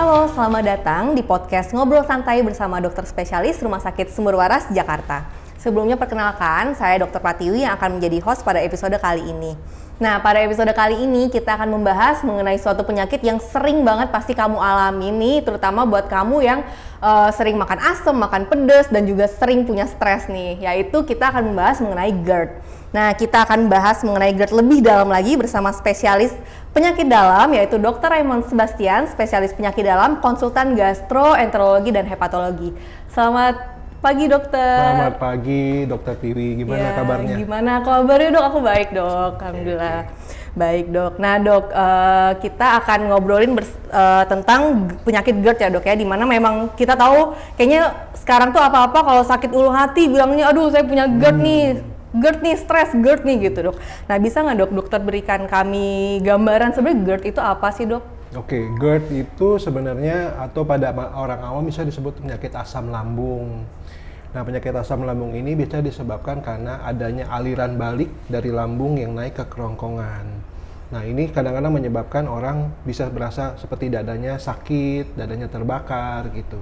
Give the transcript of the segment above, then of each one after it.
Halo, selamat datang di podcast Ngobrol Santai bersama dokter spesialis Rumah Sakit Sumber Waras, Jakarta. Sebelumnya perkenalkan, saya Dr. Pratiwi yang akan menjadi host pada episode kali ini. Nah, pada episode kali ini kita akan membahas mengenai suatu penyakit yang sering banget pasti kamu alami nih, terutama buat kamu yang sering makan asam, makan pedas, dan juga sering punya stres nih, yaitu kita akan membahas mengenai GERD. Nah, kita akan bahas mengenai GERD lebih dalam lagi bersama spesialis penyakit dalam, yaitu Dr. Raymond Sebastian, spesialis penyakit dalam, konsultan gastroenterologi dan hepatologi. Selamat pagi, dokter. Selamat pagi, Dokter Tiwi. Gimana kabarnya? Gimana kabarnya, dok? Aku baik, dok. Alhamdulillah. Baik, dok. Nah, dok, kita akan ngobrolin tentang penyakit GERD ya, dok ya. Dimana memang kita tahu kayaknya sekarang tuh apa-apa kalau sakit ulu hati bilangnya, aduh saya punya GERD nih. GERD nih, stres GERD nih gitu, dok. Nah, bisa nggak, dok, dokter berikan kami gambaran sebenarnya GERD itu apa sih, dok? Oke, GERD itu sebenarnya atau pada orang awam bisa disebut penyakit asam lambung. Nah, penyakit asam lambung ini bisa disebabkan karena adanya aliran balik dari lambung yang naik ke kerongkongan. Nah, ini kadang-kadang menyebabkan orang bisa berasa seperti dadanya sakit, dadanya terbakar gitu.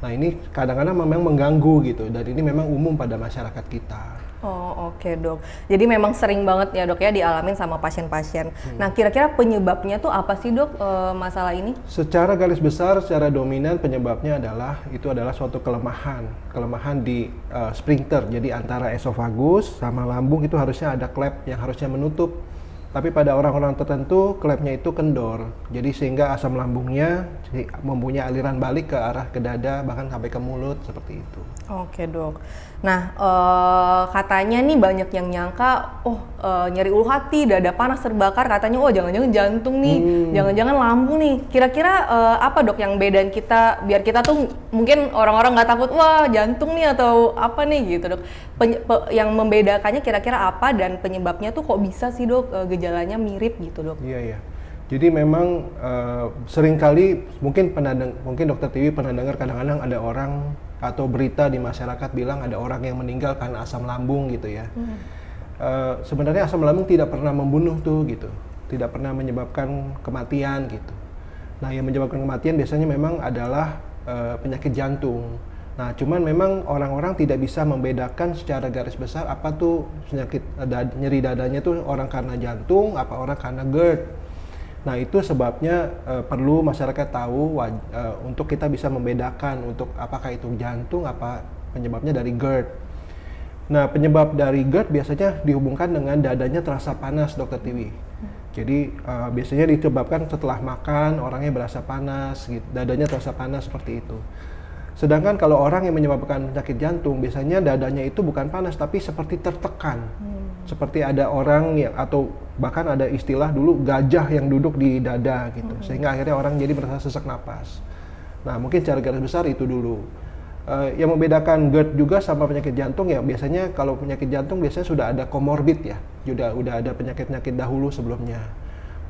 Nah, ini kadang-kadang memang mengganggu gitu, dan ini memang umum pada masyarakat kita. Oh, oke, dok. Jadi memang sering banget ya, dok ya, dialamin sama pasien-pasien. Nah, kira-kira penyebabnya tuh apa sih, dok, masalah ini? Secara garis besar, secara dominan penyebabnya adalah suatu kelemahan di sphincter. Jadi antara esofagus sama lambung itu harusnya ada klep yang harusnya menutup. Tapi pada orang-orang tertentu klepnya itu kendor. Jadi sehingga asam lambungnya mempunyai aliran balik ke dada, bahkan sampai ke mulut seperti itu. Oke, dok. Nah, katanya nih banyak yang nyangka, nyeri ulu hati, dada panas, terbakar, katanya, jangan-jangan jantung nih, jangan-jangan lambung nih. Kira-kira apa, dok, yang bedain kita, biar kita tuh mungkin orang-orang nggak takut, wah jantung nih atau apa nih gitu, dok. Yang membedakannya kira-kira apa dan penyebabnya tuh kok bisa sih, dok, gejalanya mirip gitu, dok? Iya. Jadi memang seringkali mungkin Dokter Tiwi pernah dengar kadang-kadang ada orang atau berita di masyarakat bilang ada orang yang meninggal karena asam lambung gitu ya. Sebenarnya asam lambung tidak pernah membunuh tuh gitu, tidak pernah menyebabkan kematian gitu. Nah, yang menyebabkan kematian biasanya memang adalah penyakit jantung. Nah, cuman memang orang-orang tidak bisa membedakan secara garis besar apa tuh penyakit nyeri dadanya tuh orang karena jantung, apa orang karena GERD. Nah, itu sebabnya perlu masyarakat tahu untuk kita bisa membedakan untuk apakah itu jantung, apa penyebabnya dari GERD. Nah, penyebab dari GERD biasanya dihubungkan dengan dadanya terasa panas, Dokter Tiwi. Jadi biasanya disebabkan setelah makan orangnya berasa panas, gitu, dadanya terasa panas seperti itu. Sedangkan kalau orang yang menyebabkan penyakit jantung, biasanya dadanya itu bukan panas tapi seperti tertekan. Seperti ada orang yang, atau bahkan ada istilah dulu gajah yang duduk di dada gitu. Sehingga akhirnya orang jadi merasa sesak napas. Nah, mungkin secara garis besar itu dulu. Yang membedakan GERD juga sama penyakit jantung ya, biasanya kalau penyakit jantung biasanya sudah ada komorbid ya. Udah ada penyakit-penyakit dahulu sebelumnya.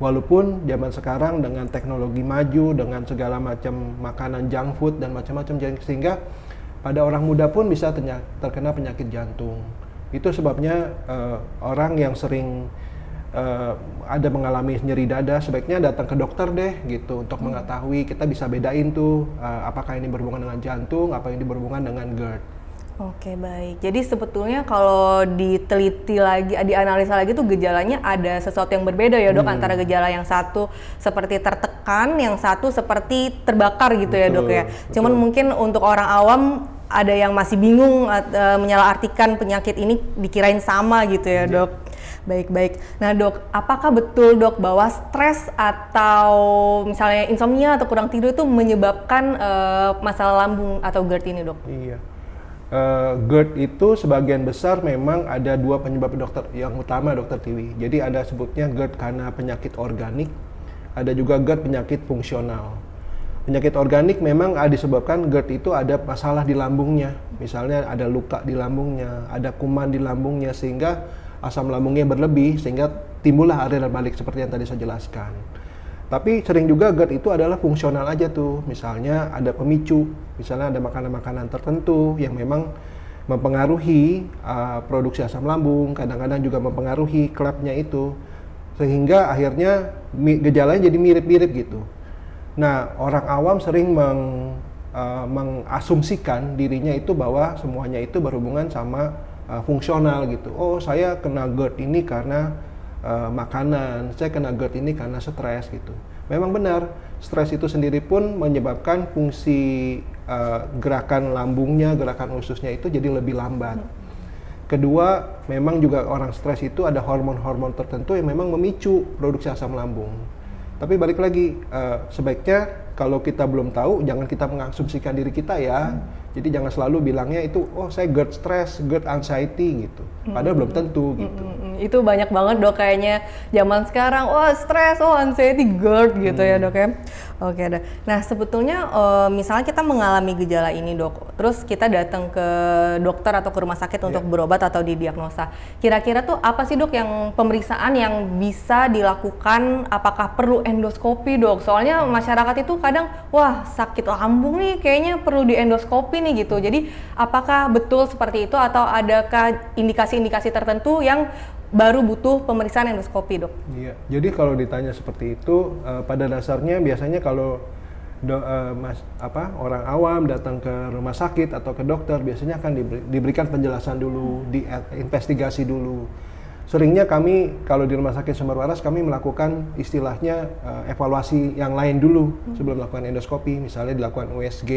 Walaupun zaman sekarang dengan teknologi maju, dengan segala macam makanan junk food dan macam-macam, sehingga pada orang muda pun bisa terkena penyakit jantung. Itu sebabnya orang yang sering ada mengalami nyeri dada sebaiknya datang ke dokter deh gitu untuk mengetahui, kita bisa bedain tuh apakah ini berhubungan dengan jantung, apa ini berhubungan dengan GERD. Oke, baik. Jadi sebetulnya kalau diteliti lagi, dianalisa lagi tuh gejalanya ada sesuatu yang berbeda ya, dok, antara gejala yang satu seperti tertekan, yang satu seperti terbakar gitu. Betul, ya, dok ya. Cuman mungkin untuk orang awam ada yang masih bingung menyalahartikan penyakit ini dikirain sama gitu ya, dok. Baik. Nah, dok, apakah betul, dok, bahwa stres atau misalnya insomnia atau kurang tidur itu menyebabkan masalah lambung atau GERD ini, dok? Iya. GERD itu sebagian besar memang ada dua penyebab yang utama, Dokter Tiwi. Jadi ada sebutnya GERD karena penyakit organik, ada juga GERD penyakit fungsional. Penyakit organik memang disebabkan GERD itu ada masalah di lambungnya. Misalnya ada luka di lambungnya, ada kuman di lambungnya, sehingga asam lambungnya berlebih, sehingga timbullah aliran balik seperti yang tadi saya jelaskan. Tapi sering juga GERD itu adalah fungsional aja tuh, misalnya ada pemicu, misalnya ada makanan-makanan tertentu yang memang mempengaruhi produksi asam lambung, kadang-kadang juga mempengaruhi klepnya itu, sehingga akhirnya gejalanya jadi mirip-mirip gitu. Nah, orang awam sering mengasumsikan dirinya itu bahwa semuanya itu berhubungan sama fungsional gitu. Oh, saya kena GERD ini karena makanan, saya kena GERD ini karena stres gitu. Memang benar, stres itu sendiri pun menyebabkan fungsi gerakan lambungnya, gerakan ususnya itu jadi lebih lambat. Kedua, memang juga orang stres itu ada hormon-hormon tertentu yang memang memicu produksi asam lambung. Tapi balik lagi, sebaiknya kalau kita belum tahu, jangan kita mengasumsikan diri kita ya. Jadi jangan selalu bilangnya itu, oh saya GERD stress, GERD anxiety gitu. Padahal belum tentu gitu. Itu banyak banget dok kayaknya zaman sekarang, oh stres, oh anxiety, GERD gitu ya dok ya. Oke dok. Nah sebetulnya misalnya kita mengalami gejala ini dok, terus kita datang ke dokter atau ke rumah sakit untuk berobat atau didiagnosa. Kira-kira tuh apa sih dok yang pemeriksaan yang bisa dilakukan? Apakah perlu endoskopi dok? Soalnya masyarakat itu kadang, wah sakit lambung nih kayaknya perlu di endoskopi nih gitu. Jadi apakah betul seperti itu atau adakah indikasi-indikasi tertentu yang baru butuh pemeriksaan endoskopi dok? Iya, jadi kalau ditanya seperti itu, pada dasarnya biasanya kalau orang awam datang ke rumah sakit atau ke dokter biasanya akan diberikan penjelasan dulu, diinvestigasi dulu. Seringnya kami kalau di Rumah Sakit Sumber Waras kami melakukan istilahnya evaluasi yang lain dulu sebelum melakukan endoskopi, misalnya dilakukan USG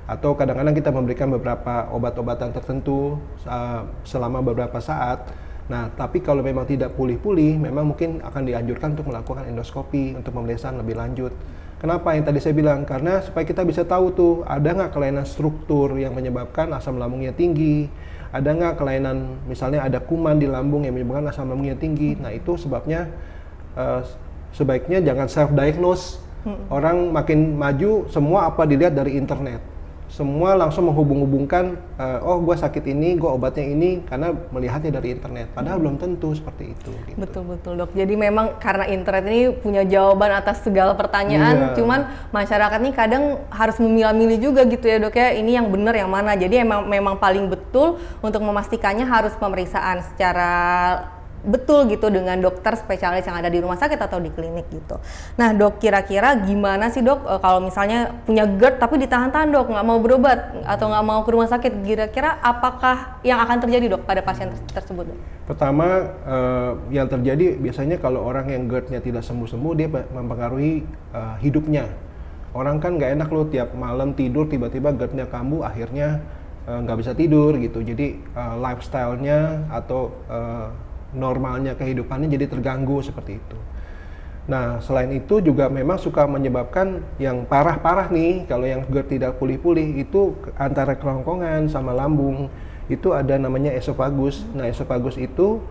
atau kadang-kadang kita memberikan beberapa obat-obatan tertentu selama beberapa saat. Nah, tapi kalau memang tidak pulih-pulih, memang mungkin akan dianjurkan untuk melakukan endoskopi untuk pemeriksaan lebih lanjut. Kenapa? Yang tadi saya bilang, karena supaya kita bisa tahu tuh ada nggak kelainan struktur yang menyebabkan asam lambungnya tinggi, ada nggak kelainan misalnya ada kuman di lambung yang menyebabkan asam lambungnya tinggi. Nah itu sebabnya sebaiknya jangan self-diagnose. Orang makin maju semua apa dilihat dari internet. Semua langsung menghubung-hubungkan, oh gue sakit ini, gue obatnya ini karena melihatnya dari internet. Padahal belum tentu seperti itu. Gitu. Betul dok. Jadi memang karena internet ini punya jawaban atas segala pertanyaan, cuman masyarakat ini kadang harus memilah-milih juga gitu ya dok ya. Ini yang benar yang mana. Jadi memang paling betul untuk memastikannya harus pemeriksaan secara betul gitu dengan dokter spesialis yang ada di rumah sakit atau di klinik gitu. Nah dok, kira-kira gimana sih dok kalau misalnya punya GERD tapi ditahan-tahan dok, nggak mau berobat atau nggak mau ke rumah sakit, kira-kira apakah yang akan terjadi dok pada pasien tersebut dok? Pertama, yang terjadi biasanya kalau orang yang GERD-nya tidak sembuh-sembuh, dia mempengaruhi hidupnya. Orang kan nggak enak loh tiap malam tidur tiba-tiba GERD-nya kambuh, akhirnya nggak bisa tidur gitu. Jadi lifestyle-nya atau normalnya kehidupannya jadi terganggu seperti itu. Nah, selain itu juga memang suka menyebabkan yang parah-parah nih, kalau yang GERD tidak pulih-pulih itu antara kerongkongan sama lambung itu ada namanya esofagus. Nah, esofagus itu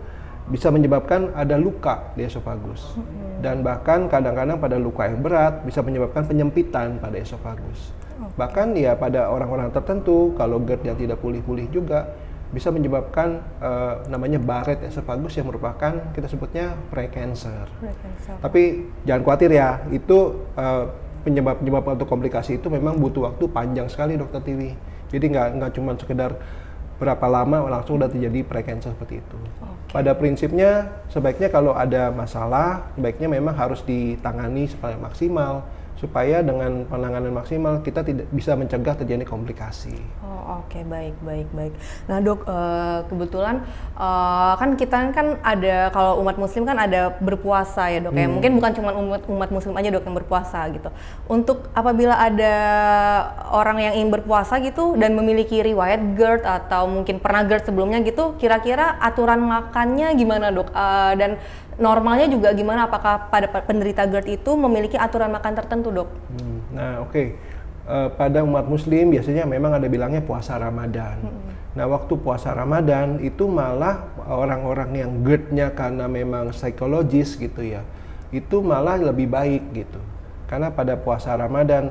bisa menyebabkan ada luka di esofagus. Dan bahkan kadang-kadang pada luka yang berat bisa menyebabkan penyempitan pada esofagus. Bahkan ya pada orang-orang tertentu kalau GERD yang tidak pulih-pulih juga bisa menyebabkan namanya Barrett esophagus yang merupakan kita sebutnya precancer. Tapi jangan khawatir ya, itu penyebab atau komplikasi itu memang butuh waktu panjang sekali dokter Tiwi. Jadi nggak cuma sekedar berapa lama langsung udah terjadi precancer seperti itu. Pada prinsipnya sebaiknya kalau ada masalah, sebaiknya memang harus ditangani supaya maksimal. Supaya dengan penanganan maksimal kita tidak bisa mencegah terjadi komplikasi. Oke, baik. Nah dok, kebetulan kan kita kan ada, kalau umat muslim kan ada berpuasa ya dok ya. Mungkin bukan cuma umat muslim aja dok yang berpuasa gitu. Untuk apabila ada orang yang ingin berpuasa gitu dan memiliki riwayat GERD atau mungkin pernah GERD sebelumnya gitu, kira-kira aturan makannya gimana dok? Dan normalnya juga gimana? Apakah pada penderita GERD itu memiliki aturan makan tertentu dok? Nah oke. Pada umat muslim biasanya memang ada bilangnya puasa Ramadan. Nah waktu puasa Ramadan itu malah orang-orang yang GERD-nya karena memang psikologis gitu ya, itu malah lebih baik gitu. Karena pada puasa Ramadan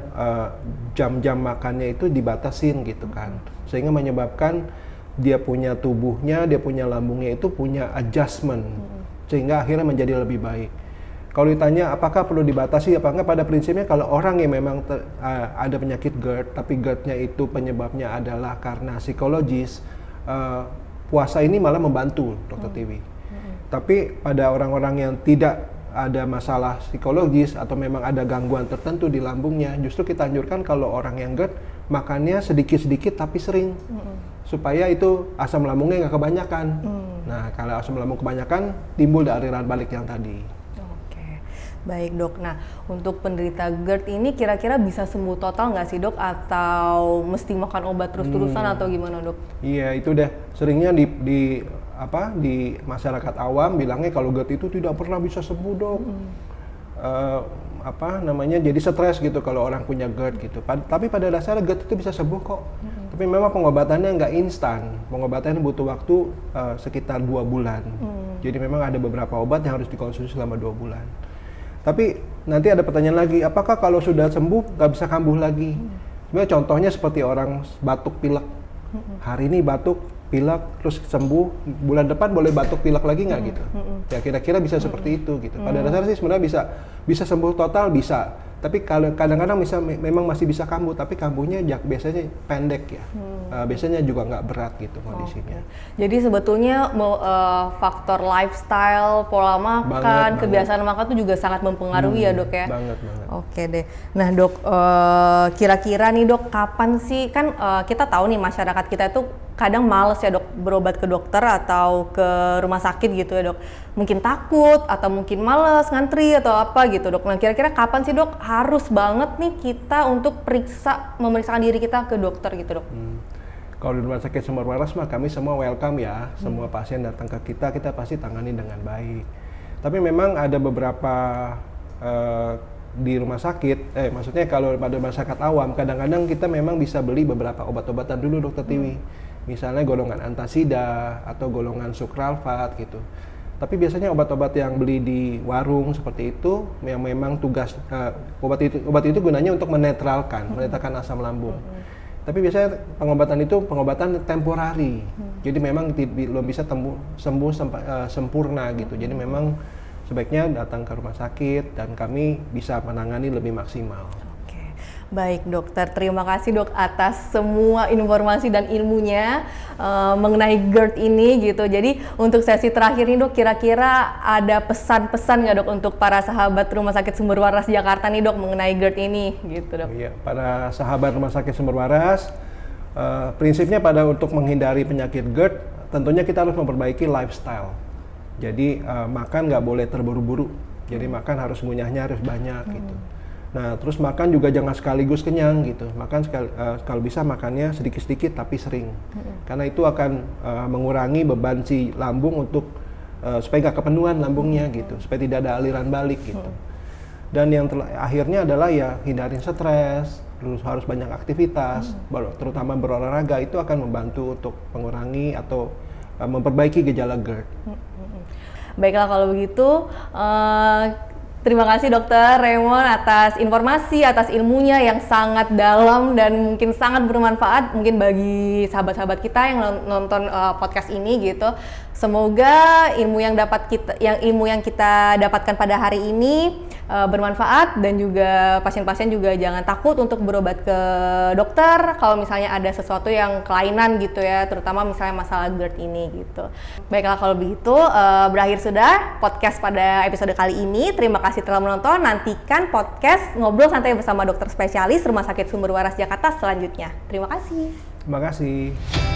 jam-jam makannya itu dibatasin gitu kan. Sehingga menyebabkan dia punya tubuhnya, dia punya lambungnya itu punya adjustment. Sehingga akhirnya menjadi lebih baik. Kalau ditanya apakah perlu dibatasi apa enggak, pada prinsipnya kalau orang yang memang ada penyakit GERD, tapi GERD-nya itu penyebabnya adalah karena psikologis, puasa ini malah membantu dokter Tiwi. Tapi pada orang-orang yang tidak ada masalah psikologis atau memang ada gangguan tertentu di lambungnya, justru kita anjurkan kalau orang yang GERD makannya sedikit-sedikit tapi sering, supaya itu asam lambungnya nggak kebanyakan. Nah, kalau asam lambung kebanyakan, timbul aliran balik yang tadi. Oke, baik dok. Nah, untuk penderita GERD ini kira-kira bisa sembuh total nggak sih dok? Atau mesti makan obat terus-terusan atau gimana dok? Iya, itu udah seringnya di masyarakat awam bilangnya kalau GERD itu tidak pernah bisa sembuh dok. Jadi stres gitu kalau orang punya GERD gitu. Tapi pada dasarnya GERD itu bisa sembuh kok. Tapi memang pengobatannya nggak instan. Pengobatannya butuh waktu sekitar 2 bulan. Jadi memang ada beberapa obat yang harus dikonsumsi selama 2 bulan. Tapi nanti ada pertanyaan lagi, apakah kalau sudah sembuh nggak bisa kambuh lagi? Sebenarnya contohnya seperti orang batuk pilek. Hari ini batuk pilek terus sembuh, bulan depan boleh batuk pilek lagi nggak gitu? Ya kira-kira bisa seperti itu gitu. Pada dasarnya sih sebenarnya bisa sembuh total bisa, tapi kalau kadang-kadang memang masih bisa kambuh, tapi kambuhnya biasanya pendek ya. Biasanya juga nggak berat gitu kondisinya. Jadi sebetulnya faktor lifestyle, pola makan, kebiasaan makan itu juga sangat mempengaruhi ya dok ya? Banget. Oke deh. Nah dok, kira-kira nih dok, kapan sih, kan kita tahu nih masyarakat kita itu kadang males ya dok berobat ke dokter atau ke rumah sakit gitu ya dok. Mungkin takut atau mungkin males ngantri atau apa gitu dok. Nah kira-kira kapan sih dok harus banget nih kita untuk memeriksakan diri kita ke dokter gitu dok? Kalau di Rumah Sakit Sumber Waras mah kami semua welcome ya. Semua pasien datang ke kita pasti tangani dengan baik. Tapi memang ada beberapa di rumah sakit, maksudnya kalau pada masyarakat awam, kadang-kadang kita memang bisa beli beberapa obat-obatan dulu dokter Tiwi. Misalnya golongan antasida atau golongan sukralfat gitu. Tapi biasanya obat-obat yang beli di warung seperti itu yang memang tugas obat itu gunanya untuk menetralkan asam lambung. Tapi biasanya pengobatan temporari. Jadi memang belum bisa sembuh sempurna gitu. Jadi memang sebaiknya datang ke rumah sakit dan kami bisa menangani lebih maksimal. Baik dokter, terima kasih dok atas semua informasi dan ilmunya mengenai GERD ini gitu. Jadi untuk sesi terakhir ini dok, kira-kira ada pesan-pesan nggak dok untuk para sahabat Rumah Sakit Sumber Waras Jakarta nih dok mengenai GERD ini gitu dok? Iya, para sahabat Rumah Sakit Sumber Waras, prinsipnya untuk menghindari penyakit GERD, tentunya kita harus memperbaiki lifestyle. Jadi makan nggak boleh terburu-buru, jadi makan harus ngunyahnya harus banyak gitu. Nah, terus makan juga jangan sekaligus kenyang gitu. Makan kalau bisa makannya sedikit-sedikit tapi sering. Karena itu akan mengurangi beban si lambung untuk supaya nggak kepenuhan lambungnya gitu, supaya tidak ada aliran balik gitu. Dan yang akhirnya adalah ya hindarin stres, terus harus banyak aktivitas, terutama berolahraga, itu akan membantu untuk mengurangi atau memperbaiki gejala GERD. Baiklah kalau begitu, terima kasih Dokter Raymond atas informasi, atas ilmunya yang sangat dalam dan mungkin sangat bermanfaat mungkin bagi sahabat-sahabat kita yang nonton podcast ini gitu. Semoga ilmu yang kita dapatkan pada hari ini bermanfaat, dan juga pasien-pasien juga jangan takut untuk berobat ke dokter kalau misalnya ada sesuatu yang kelainan gitu ya, terutama misalnya masalah GERD ini gitu. Baiklah kalau begitu, berakhir sudah podcast pada episode kali ini. Terima kasih telah menonton. Nantikan podcast Ngobrol Santai bersama dokter spesialis Rumah Sakit Sumber Waras Jakarta selanjutnya. Terima kasih. Terima kasih.